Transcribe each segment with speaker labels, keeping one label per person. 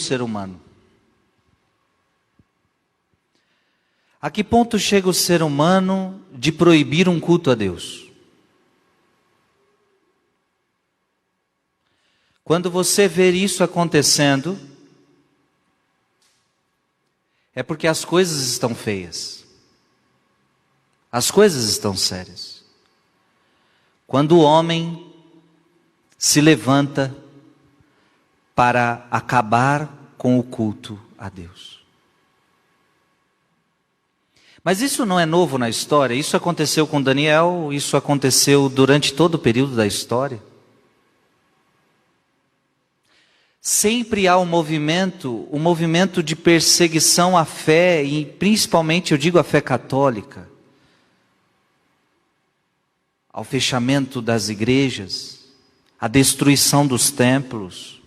Speaker 1: ser humano? A que ponto chega o ser humano de proibir um culto a Deus? Quando você ver isso acontecendo, é porque as coisas estão feias. As coisas estão sérias. Quando o homem se levanta para acabar com o culto a Deus. Mas isso não é novo na história, isso aconteceu com Daniel, isso aconteceu durante todo o período da história. Sempre há um movimento de perseguição à fé, e principalmente, eu digo, a fé católica, ao fechamento das igrejas, à destruição dos templos.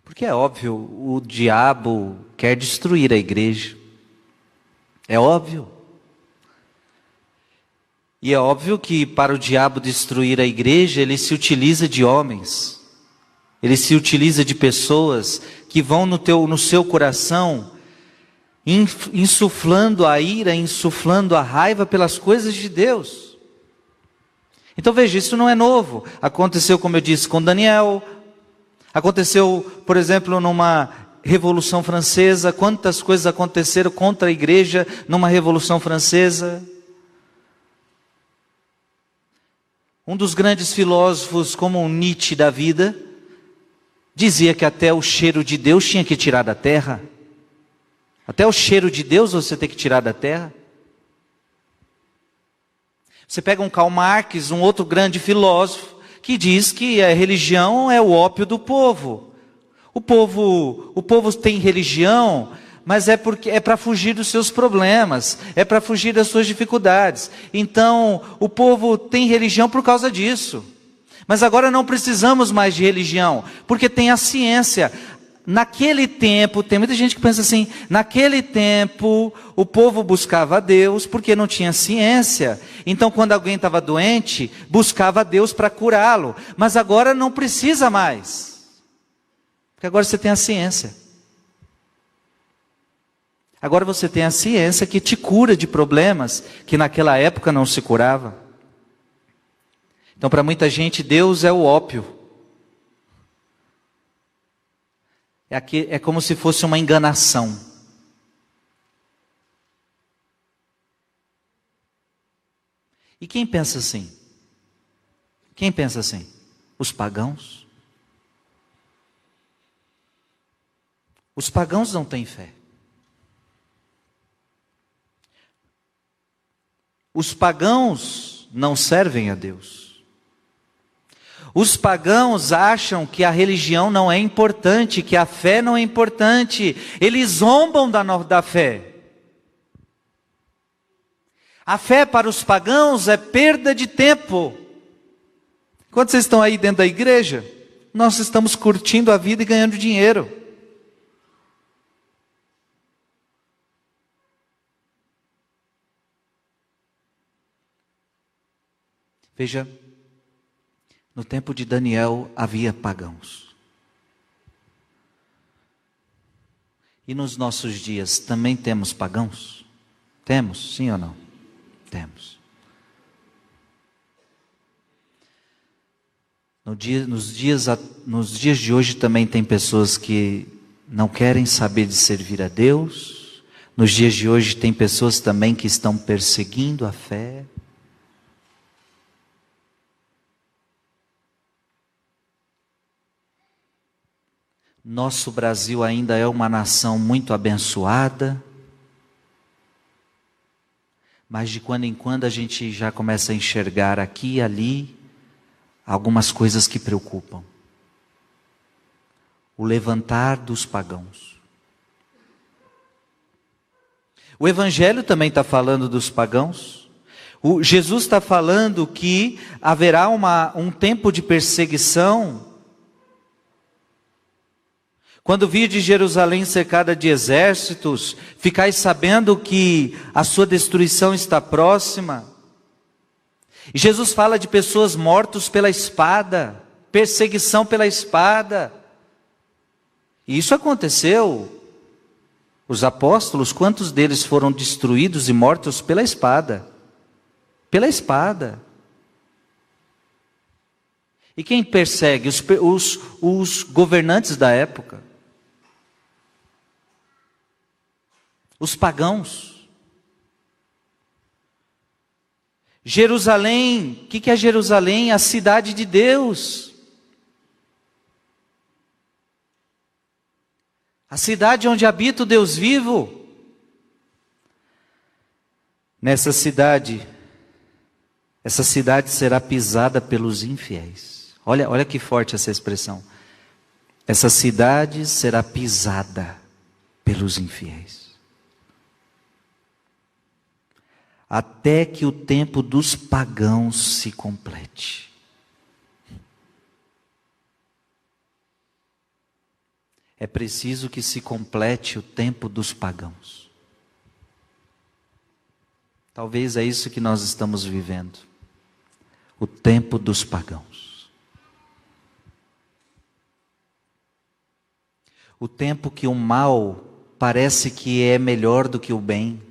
Speaker 1: Porque é óbvio, o diabo quer destruir a igreja. É óbvio. E é óbvio que para o diabo destruir a igreja, ele se utiliza de homens. Ele se utiliza de pessoas que vão no seu coração, insuflando a ira, insuflando a raiva pelas coisas de Deus. Então veja, isso não é novo. Aconteceu, como eu disse, com Daniel. Aconteceu, por exemplo, numa Revolução Francesa. Quantas coisas aconteceram contra a igreja numa Revolução Francesa? Um dos grandes filósofos, como o Nietzsche da vida, dizia que até o cheiro de Deus tinha que tirar da terra. Até o cheiro de Deus você tem que tirar da terra. Você pega um Karl Marx, um outro grande filósofo, que diz que a religião é o ópio do povo. O povo tem religião, mas é para fugir dos seus problemas, é para fugir das suas dificuldades. Então, o povo tem religião por causa disso. Mas agora não precisamos mais de religião, porque tem a ciência. Naquele tempo, tem muita gente que pensa assim, naquele tempo o povo buscava a Deus porque não tinha ciência. Então quando alguém estava doente, buscava a Deus para curá-lo. Mas agora não precisa mais, porque agora você tem a ciência. Agora você tem a ciência que te cura de problemas que naquela época não se curava. Então para muita gente Deus é o ópio. É como se fosse uma enganação. E quem pensa assim? Quem pensa assim? Os pagãos? Os pagãos não têm fé. Os pagãos não servem a Deus. Os pagãos acham que a religião não é importante, que a fé não é importante. Eles zombam da fé. A fé para os pagãos é perda de tempo. Quando vocês estão aí dentro da igreja, nós estamos curtindo a vida e ganhando dinheiro. Veja, no tempo de Daniel havia pagãos. E nos nossos dias também temos pagãos? Temos, sim ou não? Temos. Nos dias de hoje também tem pessoas que não querem saber de servir a Deus. Nos dias de hoje tem pessoas também que estão perseguindo a fé. Nosso Brasil ainda é uma nação muito abençoada, mas de quando em quando a gente já começa a enxergar aqui e ali algumas coisas que preocupam. O levantar dos pagãos. O Evangelho também está falando dos pagãos. Jesus está falando que haverá um tempo de perseguição. Quando vir de Jerusalém cercada de exércitos, ficais sabendo que a sua destruição está próxima. E Jesus fala de pessoas mortas pela espada, perseguição pela espada. E isso aconteceu. Os apóstolos, quantos deles foram destruídos e mortos pela espada? Pela espada. E quem persegue? Os governantes da época. Os pagãos. Jerusalém, o que é Jerusalém? A cidade de Deus. A cidade onde habita o Deus vivo. Nessa cidade, essa cidade será pisada pelos infiéis. Olha que forte essa expressão. Essa cidade será pisada pelos infiéis. Até que o tempo dos pagãos se complete. É preciso que se complete o tempo dos pagãos. Talvez é isso que nós estamos vivendo. O tempo dos pagãos. O tempo que o mal parece que é melhor do que o bem.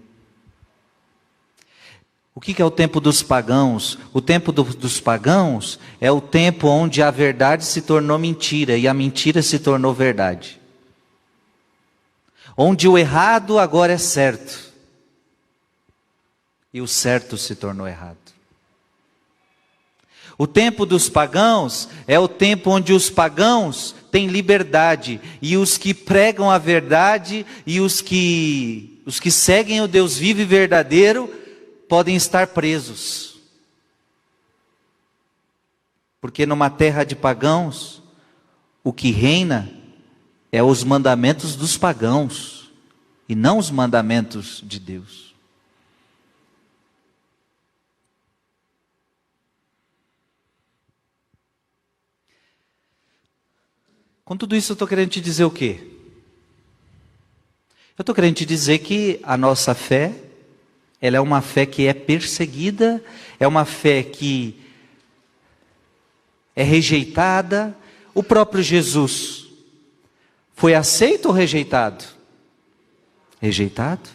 Speaker 1: O que é o tempo dos pagãos? O tempo dos pagãos é o tempo onde a verdade se tornou mentira e a mentira se tornou verdade. Onde o errado agora é certo e o certo se tornou errado. O tempo dos pagãos é o tempo onde os pagãos têm liberdade e os que pregam a verdade e os que seguem o Deus vivo e verdadeiro podem estar presos. Porque numa terra de pagãos, o que reina é os mandamentos dos pagãos e não os mandamentos de Deus. Com tudo isso eu estou querendo te dizer o quê? Eu estou querendo te dizer que a nossa fé, ela é uma fé que é perseguida, é uma fé que é rejeitada. O próprio Jesus foi aceito ou rejeitado? Rejeitado.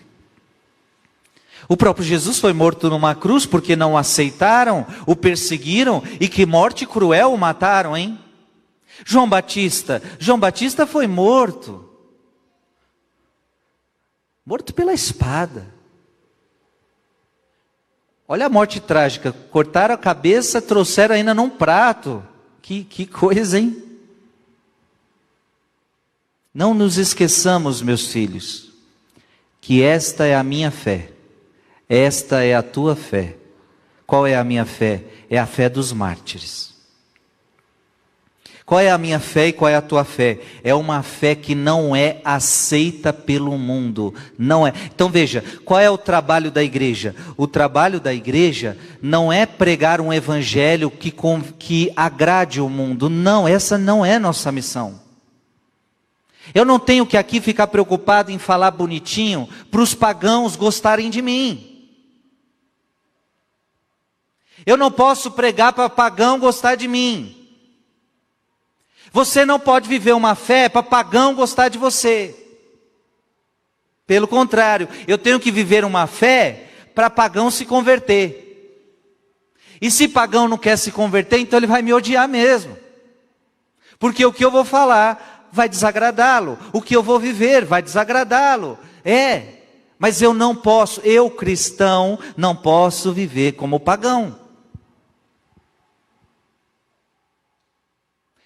Speaker 1: O próprio Jesus foi morto numa cruz porque não o aceitaram, o perseguiram e que morte cruel o mataram, hein? João Batista foi morto. Morto pela espada. Olha a morte trágica, cortaram a cabeça, trouxeram ainda num prato. Que coisa, hein? Não nos esqueçamos, meus filhos, que esta é a minha fé, esta é a tua fé. Qual é a minha fé? É a fé dos mártires. Qual é a minha fé e qual é a tua fé? É uma fé que não é aceita pelo mundo. Não é. Então veja, qual é o trabalho da igreja? O trabalho da igreja não é pregar um evangelho que agrade o mundo. Não, essa não é nossa missão. Eu não tenho que aqui ficar preocupado em falar bonitinho para os pagãos gostarem de mim. Eu não posso pregar para pagão gostar de mim. Você não pode viver uma fé para pagão gostar de você. Pelo contrário, eu tenho que viver uma fé para pagão se converter. E se pagão não quer se converter, então ele vai me odiar mesmo. Porque o que eu vou falar vai desagradá-lo. O que eu vou viver vai desagradá-lo. Mas eu não posso, eu cristão, não posso viver como pagão.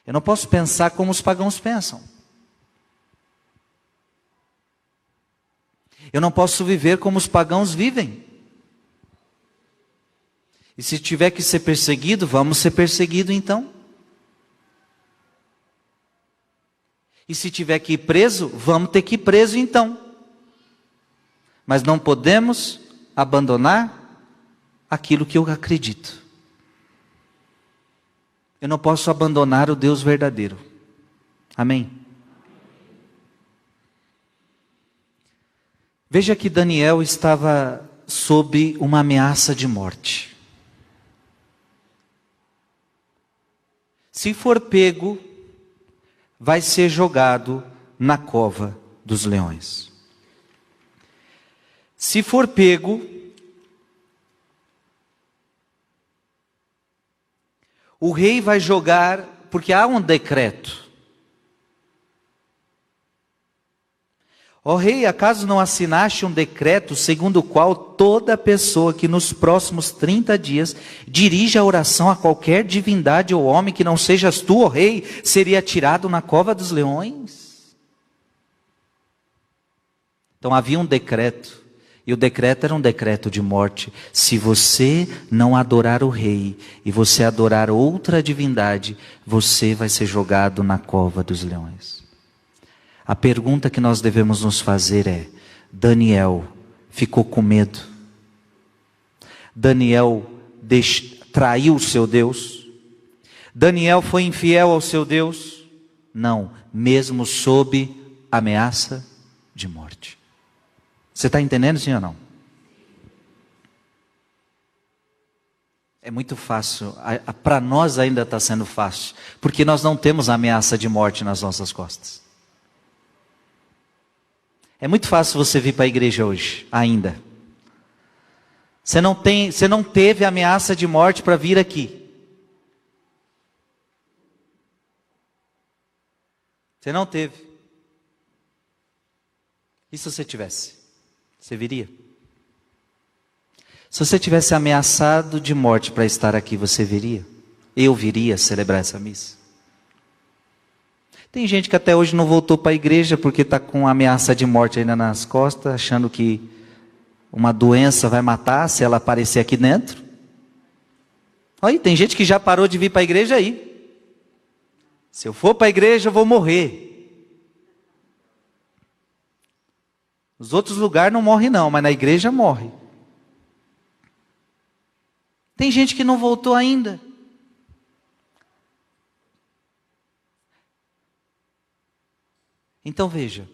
Speaker 1: Eu não posso pensar como os pagãos pensam. Eu não posso viver como os pagãos vivem. E se tiver que ser perseguido, vamos ser perseguidos então. E se tiver que ir preso, vamos ter que ir preso então. Mas não podemos abandonar aquilo que eu acredito. Eu não posso abandonar o Deus verdadeiro. Amém? Veja que Daniel estava sob uma ameaça de morte. Se for pego, vai ser jogado na cova dos leões. Se for pego, o rei vai jogar, porque há um decreto. Ó rei, acaso não assinaste um decreto segundo o qual toda pessoa que nos próximos 30 dias dirige a oração a qualquer divindade ou homem que não sejas tu, ó rei, seria tirado na cova dos leões? Então havia um decreto, e o decreto era um decreto de morte. Se você não adorar o rei e você adorar outra divindade, você vai ser jogado na cova dos leões. A pergunta que nós devemos nos fazer é: Daniel ficou com medo? Daniel traiu o seu Deus? Daniel foi infiel ao seu Deus? Não, mesmo sob ameaça de morte. Você está entendendo, sim ou não? É muito fácil, para nós ainda está sendo fácil, porque nós não temos ameaça de morte nas nossas costas. É muito fácil você vir para a igreja hoje, ainda. Você não teve ameaça de morte para vir aqui. Você não teve. E se você tivesse? Você viria? Se você tivesse ameaçado de morte para estar aqui, você viria? Eu viria celebrar essa missa? Tem gente que até hoje não voltou para a igreja porque está com ameaça de morte ainda nas costas, achando que uma doença vai matar se ela aparecer aqui dentro. Olha, tem gente que já parou de vir para a igreja aí. Se eu for para a igreja, eu vou morrer. Nos outros lugares não morre não, mas na igreja morre. Tem gente que não voltou ainda. Então veja,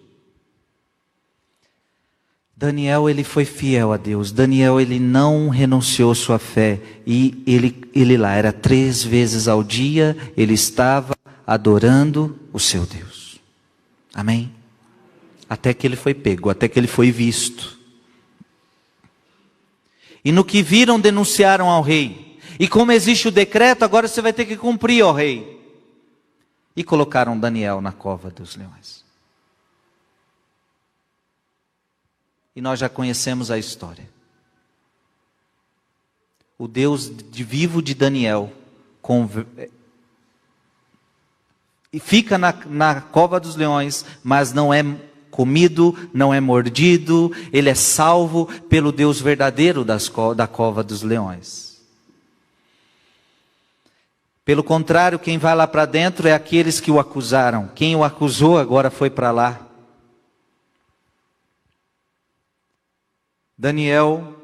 Speaker 1: Daniel ele foi fiel a Deus, Daniel ele não renunciou sua fé, e ele lá era 3 vezes ao dia, ele estava adorando o seu Deus, amém? Até que ele foi pego, até que ele foi visto, e no que viram denunciaram ao rei, e como existe o decreto, agora você vai ter que cumprir, ó rei, e colocaram Daniel na cova dos leões. E nós já conhecemos a história. O Deus vivo de Daniel fica na cova dos leões, mas não é comido, não é mordido, ele é salvo pelo Deus verdadeiro da cova dos leões. Pelo contrário, quem vai lá para dentro é aqueles que o acusaram. Quem o acusou agora foi para lá. Daniel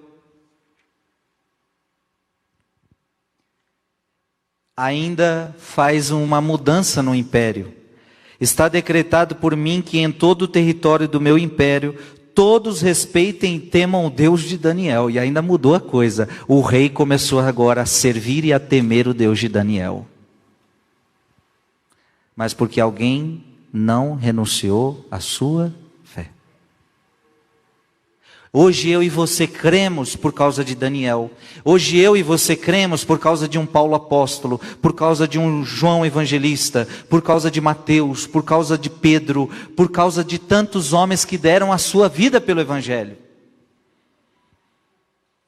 Speaker 1: ainda faz uma mudança no império. Está decretado por mim que em todo o território do meu império, todos respeitem e temam o Deus de Daniel. E ainda mudou a coisa. O rei começou agora a servir e a temer o Deus de Daniel. Mas porque alguém não renunciou à sua fé. Hoje eu e você cremos por causa de Daniel. Hoje eu e você cremos por causa de um Paulo apóstolo, por causa de um João evangelista, por causa de Mateus, por causa de Pedro, por causa de tantos homens que deram a sua vida pelo evangelho.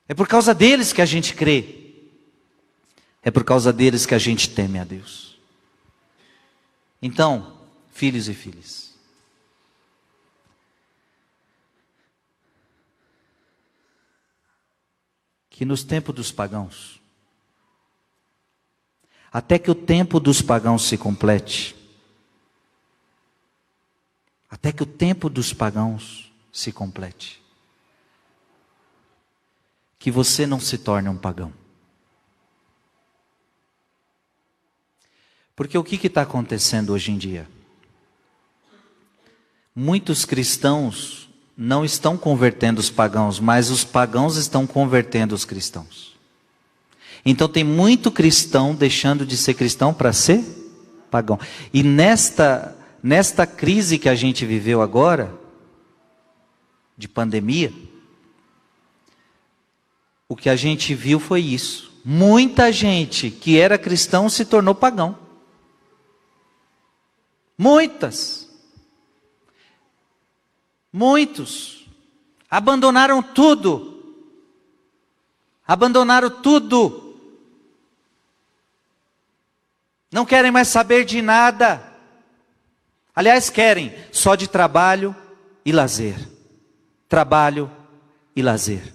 Speaker 1: É por causa deles que a gente crê. É por causa deles que a gente teme a Deus. Então, filhos e filhas, que nos tempos dos pagãos, até que o tempo dos pagãos se complete, até que o tempo dos pagãos se complete, que você não se torne um pagão. Porque o que está acontecendo hoje em dia? Muitos cristãos não estão convertendo os pagãos, mas os pagãos estão convertendo os cristãos. Então tem muito cristão deixando de ser cristão para ser pagão. E nesta nesta crise que a gente viveu agora, de pandemia, o que a gente viu foi isso. Muita gente que era cristão se tornou pagão. Muitos abandonaram tudo. Abandonaram tudo. Não querem mais saber de nada. Aliás, querem só de trabalho e lazer. Trabalho e lazer.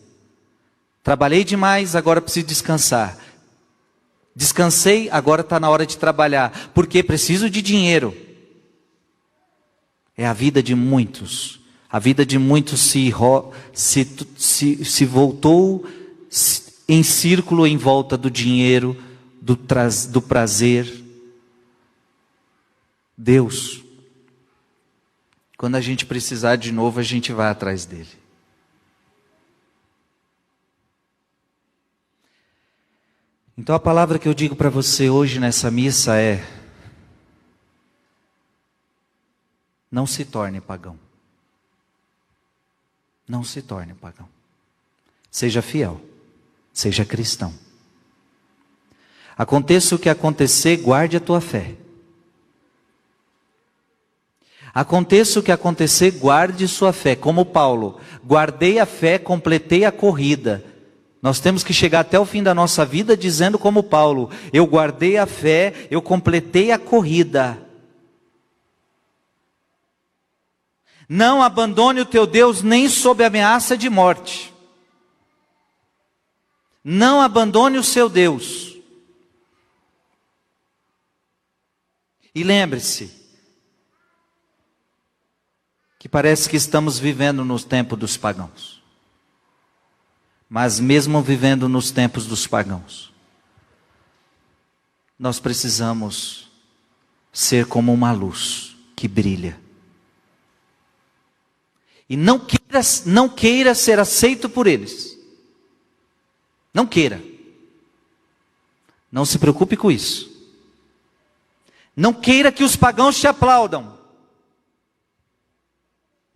Speaker 1: Trabalhei demais, agora preciso descansar. Descansei, agora está na hora de trabalhar. Porque preciso de dinheiro. É a vida de muitos. A vida de muitos se voltou em círculo em volta do dinheiro, do prazer. Deus, quando a gente precisar de novo, a gente vai atrás dele. Então a palavra que eu digo para você hoje nessa missa é: não se torne pagão. Não se torne pagão. Seja fiel, seja cristão. Aconteça o que acontecer, guarde a tua fé. Aconteça o que acontecer, guarde sua fé. Como Paulo, guardei a fé, completei a corrida. Nós temos que chegar até o fim da nossa vida dizendo como Paulo: eu guardei a fé, eu completei a corrida. Não abandone o teu Deus nem sob ameaça de morte. Não abandone o seu Deus. E lembre-se que parece que estamos vivendo nos tempos dos pagãos. Mas mesmo vivendo nos tempos dos pagãos, nós precisamos ser como uma luz que brilha. E não queira ser aceito por eles. Não queira. Não se preocupe com isso. Não queira que os pagãos te aplaudam.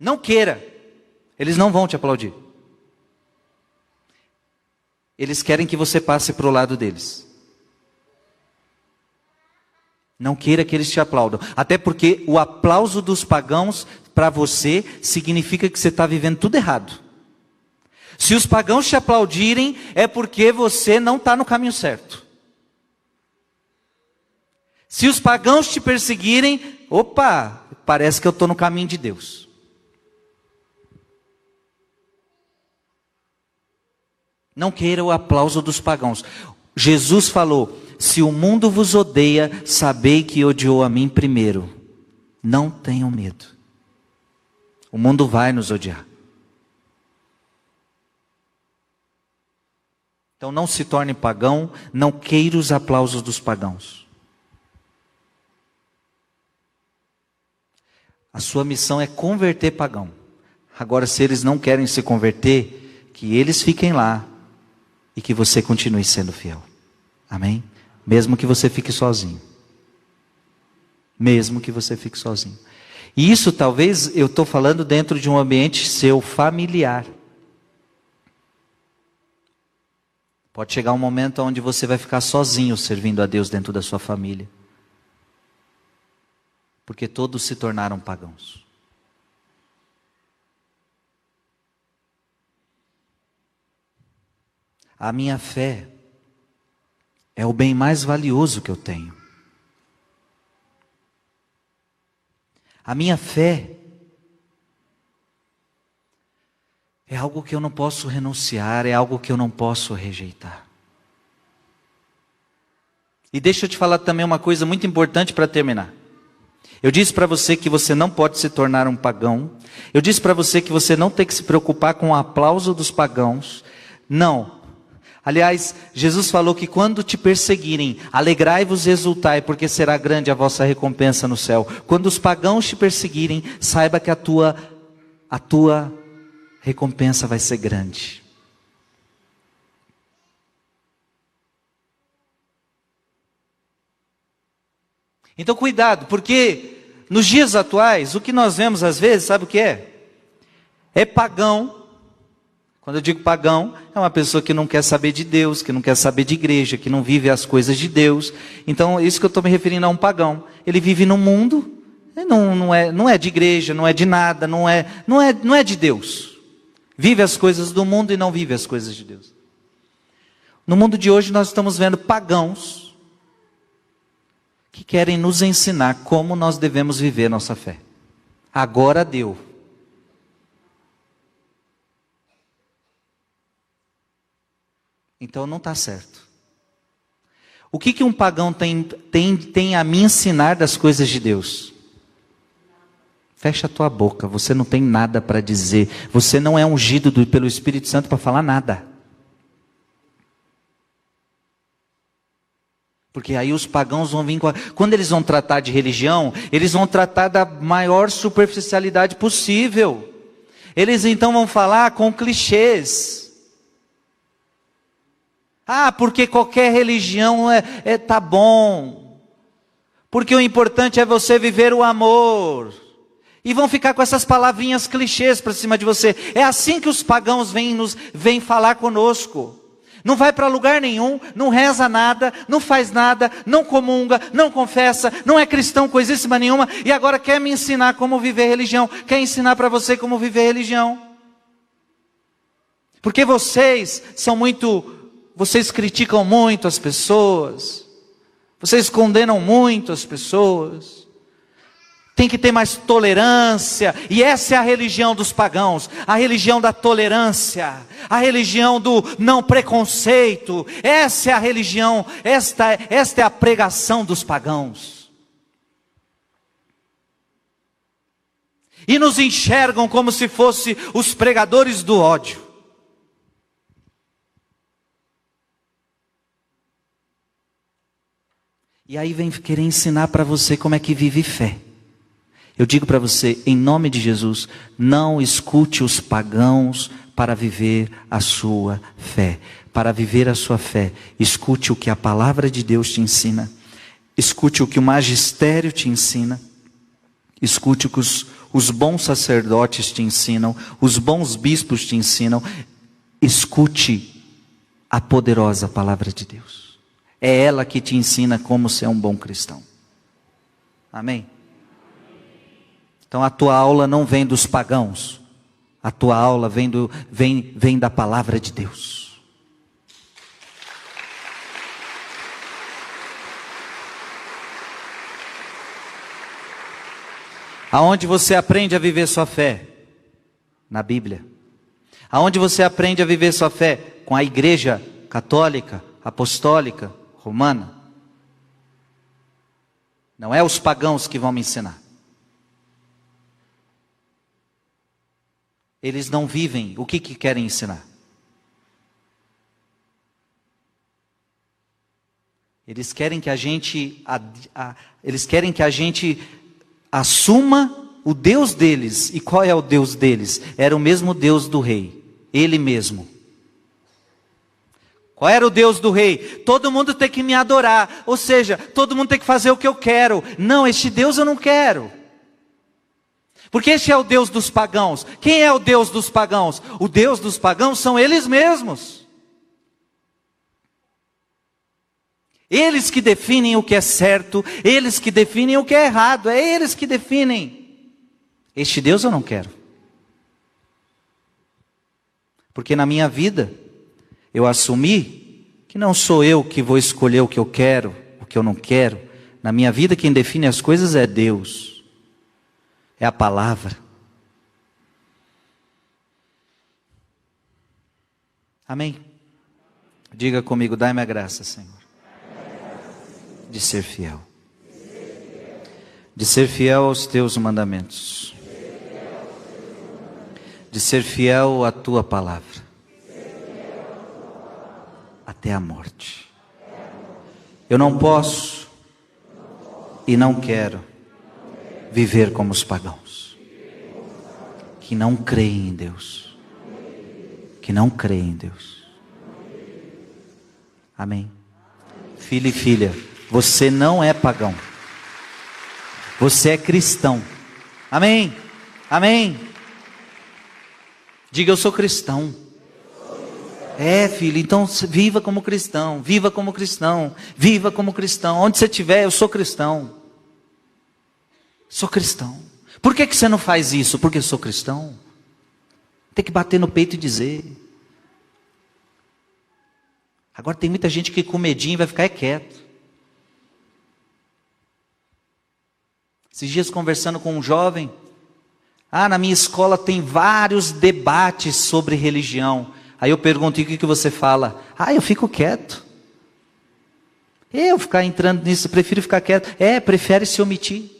Speaker 1: Não queira. Eles não vão te aplaudir. Eles querem que você passe para o lado deles. Não queira que eles te aplaudam. Até porque o aplauso dos pagãos para você significa que você está vivendo tudo errado. Se os pagãos te aplaudirem, é porque você não está no caminho certo. Se os pagãos te perseguirem, opa, parece que eu estou no caminho de Deus. Não queira o aplauso dos pagãos. Jesus falou: se o mundo vos odeia, sabei que odiou a mim primeiro. Não tenham medo. O mundo vai nos odiar. Então não se torne pagão, não queira os aplausos dos pagãos. A sua missão é converter pagão. Agora, se eles não querem se converter, que eles fiquem lá e que você continue sendo fiel. Amém? Mesmo que você fique sozinho. Mesmo que você fique sozinho. E isso talvez eu estou falando dentro de um ambiente seu familiar. Pode chegar um momento onde você vai ficar sozinho servindo a Deus dentro da sua família. Porque todos se tornaram pagãos. A minha fé é o bem mais valioso que eu tenho. A minha fé é algo que eu não posso renunciar, é algo que eu não posso rejeitar. E deixa eu te falar também uma coisa muito importante para terminar. Eu disse para você que você não pode se tornar um pagão. Eu disse para você que você não tem que se preocupar com o aplauso dos pagãos. Não. Aliás, Jesus falou que quando te perseguirem, alegrai-vos e exultai, porque será grande a vossa recompensa no céu. Quando os pagãos te perseguirem, saiba que a tua recompensa vai ser grande. Então cuidado, porque nos dias atuais, o que nós vemos às vezes, sabe o que é? É pagão. Quando eu digo pagão, é uma pessoa que não quer saber de Deus, que não quer saber de igreja, que não vive as coisas de Deus. Então, isso que eu estou me referindo a um pagão. Ele vive no mundo, não é de igreja, não é de nada, não é de Deus. Vive as coisas do mundo e não vive as coisas de Deus. No mundo de hoje nós estamos vendo pagãos que querem nos ensinar como nós devemos viver nossa fé. Agora deu. Então não está certo. O que um pagão tem a me ensinar das coisas de Deus? Fecha a tua boca, você não tem nada para dizer. Você não é ungido pelo Espírito Santo para falar nada. Porque aí os pagãos vão vir quando eles vão tratar de religião, eles vão tratar da maior superficialidade possível. Eles então vão falar com clichês. Porque qualquer religião tá bom. Porque o importante é você viver o amor. E vão ficar com essas palavrinhas clichês para cima de você. É assim que os pagãos vêm falar conosco. Não vai para lugar nenhum, não reza nada, não faz nada, não comunga, não confessa, não é cristão coisíssima nenhuma, e agora quer me ensinar como viver religião, quer ensinar para você como viver religião. Porque vocês criticam muito as pessoas, vocês condenam muito as pessoas. Tem que ter mais tolerância, e essa é a religião dos pagãos, a religião da tolerância, a religião do não preconceito. Essa é a religião, esta é a pregação dos pagãos. E nos enxergam como se fossem os pregadores do ódio. E aí vem querer ensinar para você como é que vive fé. Eu digo para você, em nome de Jesus, não escute os pagãos para viver a sua fé. Para viver a sua fé, escute o que a palavra de Deus te ensina. Escute o que o magistério te ensina. Escute o que os bons sacerdotes te ensinam, os bons bispos te ensinam. Escute a poderosa palavra de Deus. É ela que te ensina como ser um bom cristão. Amém? Então a tua aula não vem dos pagãos, a tua aula vem da palavra de Deus. Aonde você aprende a viver sua fé? Na Bíblia. Aonde você aprende a viver sua fé? Com a igreja católica, apostólica, romana. Não é os pagãos que vão me ensinar. Eles não vivem o que querem ensinar. Eles querem que a gente assuma o Deus deles. E qual é o Deus deles? Era o mesmo Deus do rei, ele mesmo. Qual era o Deus do rei? Todo mundo tem que me adorar, ou seja, todo mundo tem que fazer o que eu quero. Não, este Deus eu não quero. Porque este é o Deus dos pagãos. Quem é o Deus dos pagãos? O Deus dos pagãos são eles mesmos. Eles que definem o que é certo, eles que definem o que é errado, é eles que definem. Este Deus eu não quero. Porque na minha vida, eu assumi que não sou eu que vou escolher o que eu quero, o que eu não quero. Na minha vida quem define as coisas é Deus. É a palavra. Amém? Diga comigo, dai-me a graça, Senhor, de ser fiel. De ser fiel aos teus mandamentos. De ser fiel à tua palavra. Até a morte. Eu não posso e não quero viver como os pagãos, que não creem em Deus, que não creem em Deus. Amém? Filho e filha, você não é pagão, Você é cristão. Amém? Amém? Diga, eu sou cristão. É, filho, então viva como cristão, viva como cristão, viva como cristão. Onde você estiver, eu sou cristão. Sou cristão. Por que você não faz isso? Porque eu sou cristão. Tem que bater no peito e dizer. Agora tem muita gente que com medinho vai ficar quieto. Esses dias conversando com um jovem. Na minha escola tem vários debates sobre religião. Aí eu pergunto, e o que você fala? Eu fico quieto. Eu ficar entrando nisso, prefiro ficar quieto. Prefere se omitir.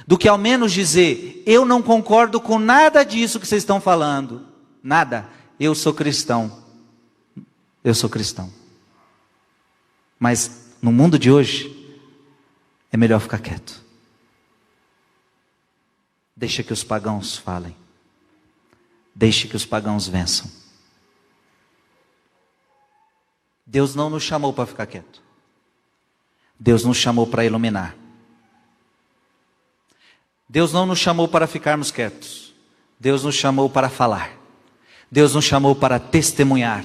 Speaker 1: Do que ao menos dizer, eu não concordo com nada disso que vocês estão falando. Nada. Eu sou cristão. Eu sou cristão. Mas no mundo de hoje, é melhor ficar quieto. Deixa que os pagãos falem. Deixe que os pagãos vençam. Deus não nos chamou para ficar quieto. Deus nos chamou para iluminar. Deus não nos chamou para ficarmos quietos. Deus nos chamou para falar. Deus nos chamou para testemunhar.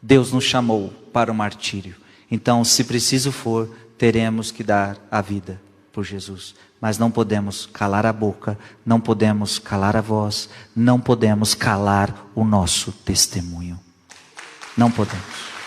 Speaker 1: Deus nos chamou para o martírio. Então, se preciso for, teremos que dar a vida por Jesus. Mas não podemos calar a boca, não podemos calar a voz, não podemos calar o nosso testemunho. Não podemos.